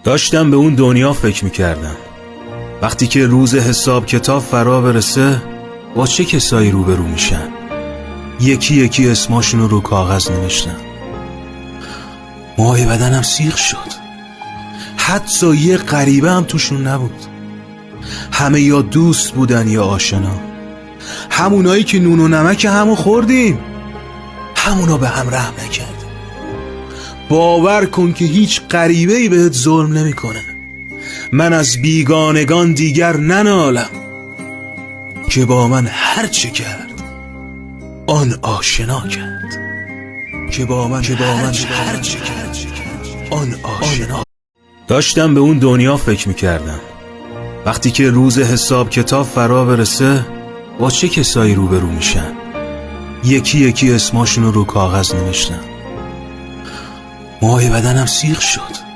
داشتم به اون دنیا فکر میکردم، وقتی که روز حساب کتاب فرا برسه با چه کسایی روبرو میشن. یکی یکی اسماشونو رو کاغذ نوشتم. موهای بدنم سیخ شد. حتی یه غریبه هم توشون نبود. همه یا دوست بودن یا آشنا، همونایی که نون و نمک همو خوردیم، همونا به هم رحم نکردیم. باور کن که هیچ غریبه‌ای بهت ظلم نمیکنه. من از بیگانگان دیگر ننالم که با من هر چه کرد آن آشنا کرد. که با من هر چه کرد آن آشنا. داشتم به اون دنیا فکر میکردم، وقتی که روز حساب کتاب فرا برسه با چه کسایی روبرو میشن. یکی یکی اسماشونو رو کاغذ نوشتم. موهای بدنم سیخ شد.